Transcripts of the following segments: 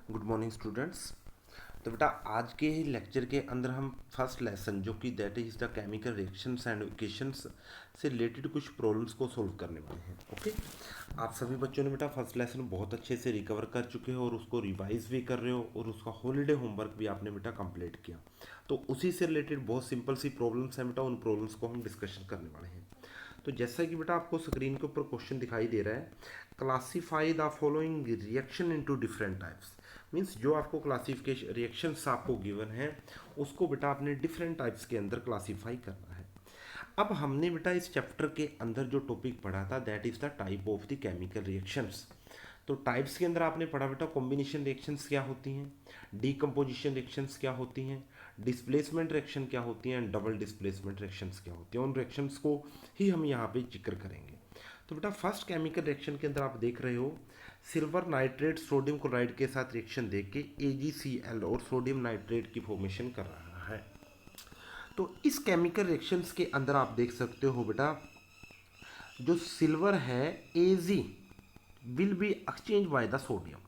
Good morning students. तो बेटा आज के ही लेक्चर के अंदर हम फर्स्ट लेसन जो कि that is the chemical reactions and equations से रिलेटेड कुछ प्रॉब्लम्स को सोल्व करने वाले हैं। ओके, आप सभी बच्चों ने बेटा फर्स्ट लेसन बहुत अच्छे से रिकवर कर चुके हो और उसको रिवाइज भी कर रहे हो और उसका हॉलीडे होमवर्क भी आपने बेटा कंप्लीट किया। तो उसी से रिलेटेड बहुत सिंपल सी प्रॉब्लम्स हैं बेटा, उन प्रॉब्लम्स को हम डिस्कशन करने वाले हैं। तो जैसा कि बेटा आपको स्क्रीन के ऊपर क्वेश्चन दिखाई दे रहा है, classify the following reaction into different types. Means जो आपको क्लासिफिकेशन रिएक्शंस आपको गिवन है उसको बेटा आपने डिफरेंट टाइप्स के अंदर क्लासीफाई करना है। अब हमने बेटा इस चैप्टर के अंदर जो टॉपिक पढ़ा था that is the type of the chemical reactions. तो टाइप्स के अंदर आपने पढ़ा बेटा कॉम्बिनेशन रिएक्शंस क्या होती हैं, डीकम्पोजिशन रिएक्शंस क्या होती हैं, डिस्प्लेसमेंट रिएक्शन क्या होती हैं एंड डबल डिस्प्लेसमेंट रिएक्शंस क्या होती हैं। उन रिएक्शंस को ही हम यहाँ पे जिक्र करेंगे। तो बेटा फर्स्ट केमिकल रिएक्शन के अंदर आप देख रहे हो सिल्वर नाइट्रेट सोडियम क्लोराइड के साथ रिएक्शन देके AgCl और सोडियम नाइट्रेट की फॉर्मेशन कर रहा है। तो इस केमिकल रिएक्शंस के अंदर आप देख सकते हो बेटा जो सिल्वर है Ag will be exchange by the sodium.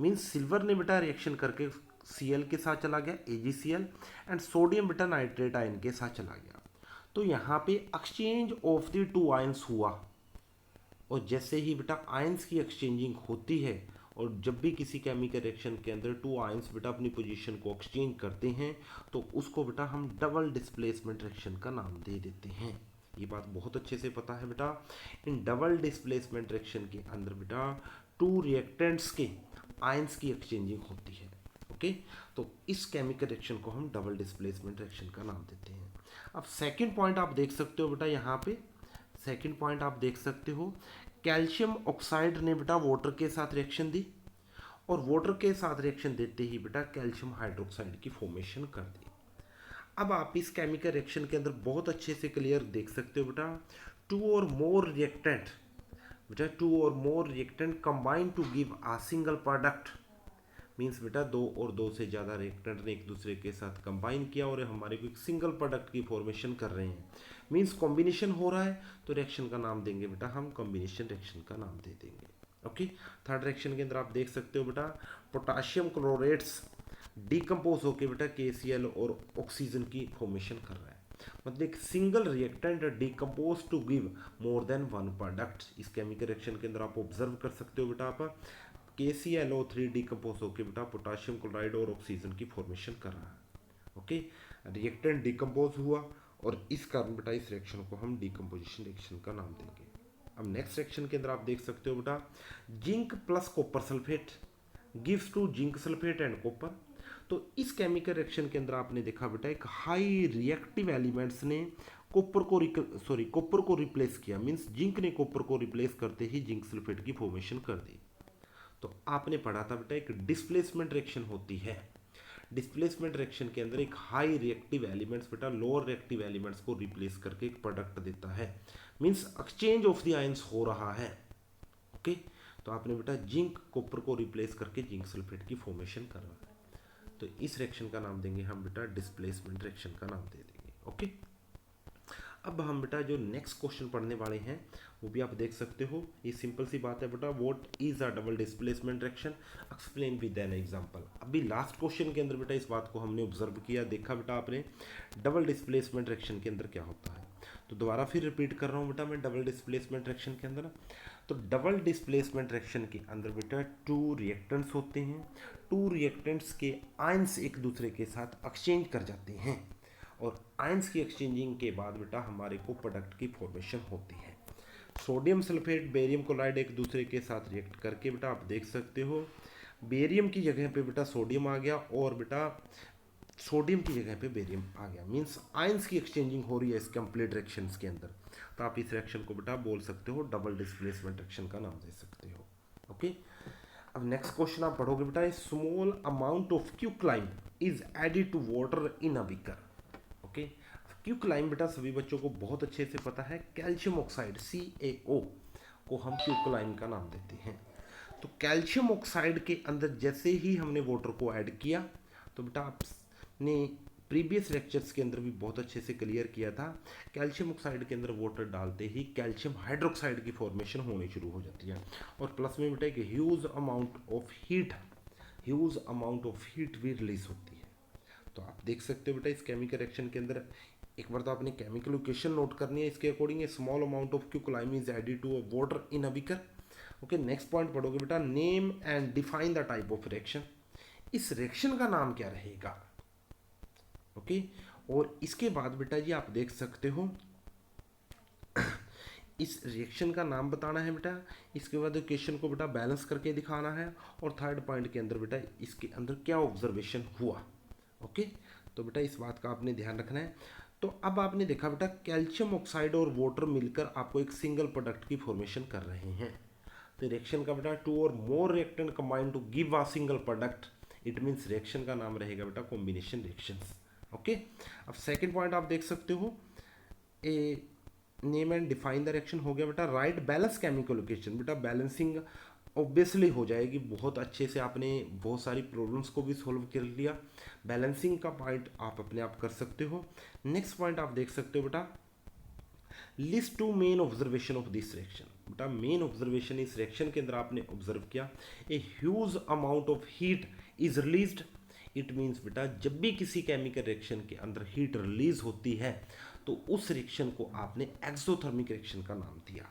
Means silver ने बेटा रिएक्शन करके Cl के साथ चला गया AgCl एंड सोडियम बेटा नाइट्रेट आयन के साथ चला गया। तो यहाँ पे exchange of the two ions हुआ और जैसे ही बेटा आयंस की एक्सचेंजिंग होती है और जब भी किसी केमिकल रिएक्शन के अंदर टू आयंस बेटा अपनी पोजीशन को एक्सचेंज करते हैं तो उसको बेटा हम डबल डिस्प्लेसमेंट रिएक्शन का नाम दे देते हैं। ये बात बहुत अच्छे से पता है बेटा। इन डबल डिस्प्लेसमेंट रिएक्शन के अंदर बेटा टू रिएक्टेंट्स के आयंस की एक्सचेंजिंग होती है। ओके, तो इस केमिकल रिएक्शन को हम डबल डिस्प्लेसमेंट रिएक्शन का नाम देते हैं। अब सेकेंड पॉइंट आप देख सकते हो बेटा, यहाँ पे सेकेंड पॉइंट आप देख सकते हो कैल्शियम ऑक्साइड ने बेटा वाटर के साथ रिएक्शन दी और वाटर के साथ रिएक्शन देते ही बेटा कैल्शियम हाइड्रोक्साइड की फॉर्मेशन कर दी। अब आप इस केमिकल रिएक्शन के अंदर बहुत अच्छे से क्लियर देख सकते हो बेटा टू और मोर रिएक्टेंट बेटा टू और more reactant combine to give a single product. Means बेटा दो और दो से ज़्यादा रिएक्टेंट ने एक दूसरे के साथ कंबाइन किया और हमारे को एक सिंगल प्रोडक्ट की फॉर्मेशन कर रहे हैं। मीन्स कॉम्बिनेशन हो रहा है तो रिएक्शन का नाम देंगे बेटा हम कॉम्बिनेशन रिएक्शन का नाम दे देंगे। ओके, थर्ड रिएक्शन के अंदर आप देख सकते हो बेटा पोटाशियम क्लोरेट्स डिकम्पोज होकर बेटा KCl और ऑक्सीजन की फॉर्मेशन कर रहा है। मतलब एक single reactant decompose to give more than one product. इस केमिकल रिएक्शन के अंदर आप ऑब्जर्व कर सकते हो बेटा आप KClO3 डिकम्पोज होकर बेटा पोटाशियम क्लोराइड और ऑक्सीजन की फॉर्मेशन कर रहा है। ओके, रिएक्टेंट डिकम्पोज हुआ और इस कारण बेटा इस रिएक्शन को हम डिकम्पोजिशन रिएक्शन का नाम देंगे। अब नेक्स्ट रिएक्शन के अंदर आप देख सकते हो बेटा zinc plus copper sulphate gives to zinc sulphate and copper. तो इस केमिकल रिएक्शन के अंदर आपने देखा बेटा एक हाई रिएक्टिव एलिमेंट्स ने कॉपर को रिप्लेस किया। मीन्स जिंक ने कॉपर को रिप्लेस करते ही जिंक सल्फेट की फॉर्मेशन कर दी। तो आपने पढ़ा था बेटा एक डिस्प्लेसमेंट रिएक्शन होती है। डिस्प्लेसमेंट रिएक्शन के अंदर एक हाई रिएक्टिव एलिमेंट्स बेटा लोअर रिएक्टिव एलिमेंट्स को रिप्लेस करके एक प्रोडक्ट देता है। Means exchange of the ions हो रहा है। ओके, तो आपने बेटा जिंक कॉपर को रिप्लेस करके जिंक सल्फेट की फॉर्मेशन कर रहा है। तो इस रिएक्शन का नाम देंगे हम बेटा डिस्प्लेसमेंट रिएक्शन का नाम दे देंगे। ओके, अब हम बेटा जो नेक्स्ट क्वेश्चन पढ़ने वाले हैं वो भी आप देख सकते हो। ये सिंपल सी बात है बेटा what is a double displacement reaction explain with an example. अभी लास्ट क्वेश्चन के अंदर बेटा इस बात को हमने ऑब्जर्व किया, देखा बेटा आपने डबल डिस्प्लेसमेंट रिएक्शन के अंदर क्या होता है। तो दोबारा फिर रिपीट कर रहा हूँ बेटा मैं डबल डिस्प्लेसमेंट रिएक्शन के अंदर। तो डबल डिस्प्लेसमेंट रिएक्शन के अंदर बेटा टू रिएक्टेंट्स होते हैं। टू रिएक्टेंट्स के आयंस एक दूसरे के साथ एक्सचेंज कर जाते हैं और आयंस की एक्सचेंजिंग के बाद बेटा हमारे को प्रोडक्ट की फॉर्मेशन होती है। सोडियम सल्फेट बेरियम क्लोराइड एक दूसरे के साथ रिएक्ट करके बेटा आप देख सकते हो बेरियम की जगह पे बेटा सोडियम आ गया और बेटा सोडियम की जगह पे बेरियम आ गया। मींस आयंस की एक्सचेंजिंग हो रही है इस कंप्लीट रिएक्शंस के अंदर। तो आप इस रिएक्शन को बेटा बोल सकते हो डबल डिस्प्लेसमेंट रिएक्शन का नाम दे सकते हो। ओके, अब नेक्स्ट क्वेश्चन आप पढ़ोगे बेटा a small amount of quicklime is added to water in a beaker. Okay, quicklime बेटा सभी बच्चों को बहुत अच्छे से पता है कैल्शियम ऑक्साइड CaO को हम क्यूक्लाइन का नाम देते हैं। तो कैल्शियम ऑक्साइड के अंदर जैसे ही हमने वाटर को ऐड किया तो बेटा आपने प्रीवियस लेक्चर्स के अंदर भी बहुत अच्छे से क्लियर किया था कैल्शियम ऑक्साइड के अंदर वाटर डालते ही कैल्शियम हाइड्रोक्साइड की फॉर्मेशन होनी शुरू हो जाती है और प्लस में बेटा एक huge amount of huge amount of heat भी रिलीज होती है। तो आप देख सकते हो बेटा इस केमिकल रिएक्शन के अंदर एक बार तो आपने केमिकल लोकेशन नोट करनी है। इसके according a small amount of quicklime is added to a water in a beaker. Okay, next point पढ़ोगे बेटा, name and define the type of reaction. इस रिएक्शन का नाम क्या रहेगा। ओके, और इसके बाद बेटा जी आप देख सकते हो इस रिएक्शन का नाम बताना है बेटा। इसके बाद क्वेश्चन को बेटा बैलेंस करके दिखाना है, और थर्ड पॉइंट के अंदर बेटा इसके अंदर क्या ऑब्जर्वेशन हुआ। ओके, तो बेटा इस बात का आपने ध्यान रखना है। तो अब आपने देखा बेटा कैल्शियम ऑक्साइड और वाटर मिलकर आपको एक सिंगल प्रोडक्ट की फॉर्मेशन कर रहे हैं। तो रिएक्शन का बेटा टू और more reactant combine to give a single product, it means reaction का नाम रहेगा बेटा कॉम्बिनेशन रिएक्शंस। ओके, अब सेकंड पॉइंट आप देख सकते हो, a name and define the reaction हो गया बेटा। राइट बैलेंस केमिकल लोकेशन, बेटा बैलेंसिंग ऑब्वियसली हो जाएगी, बहुत अच्छे से आपने बहुत सारी प्रॉब्लम्स को भी सोल्व कर लिया। बैलेंसिंग का पॉइंट आप अपने आप कर सकते हो। नेक्स्ट पॉइंट आप देख सकते हो बेटा, list two main observation of this reaction. बेटा मेन ऑब्जर्वेशन इस रिएक्शन के अंदर आपने ऑब्जर्व किया, a huge amount of heat is released. It means बेटा जब भी किसी केमिकल रिएक्शन के अंदर हीट रिलीज होती है तो उस रिएक्शन को आपने एक्सोथर्मिक रिएक्शन का नाम दिया।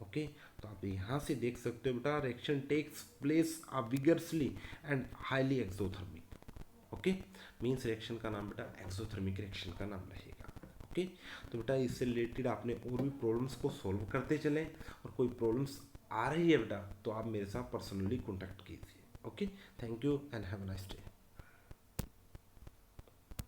ओके, तो आप यहाँ से देख सकते हो बेटा reaction takes place vigorously and highly exothermic. Okay, means reaction का नाम बेटा एक्सोथर्मिक रिएक्शन का नाम रहेगा। ओके, तो बेटा इससे रिलेटेड आपने और भी प्रॉब्लम्स को सॉल्व करते चलें, और कोई प्रॉब्लम्स आ रही है बेटा तो आप मेरे साथ पर्सनली कॉन्टैक्ट कीजिए। Okay, thank you and have a nice day.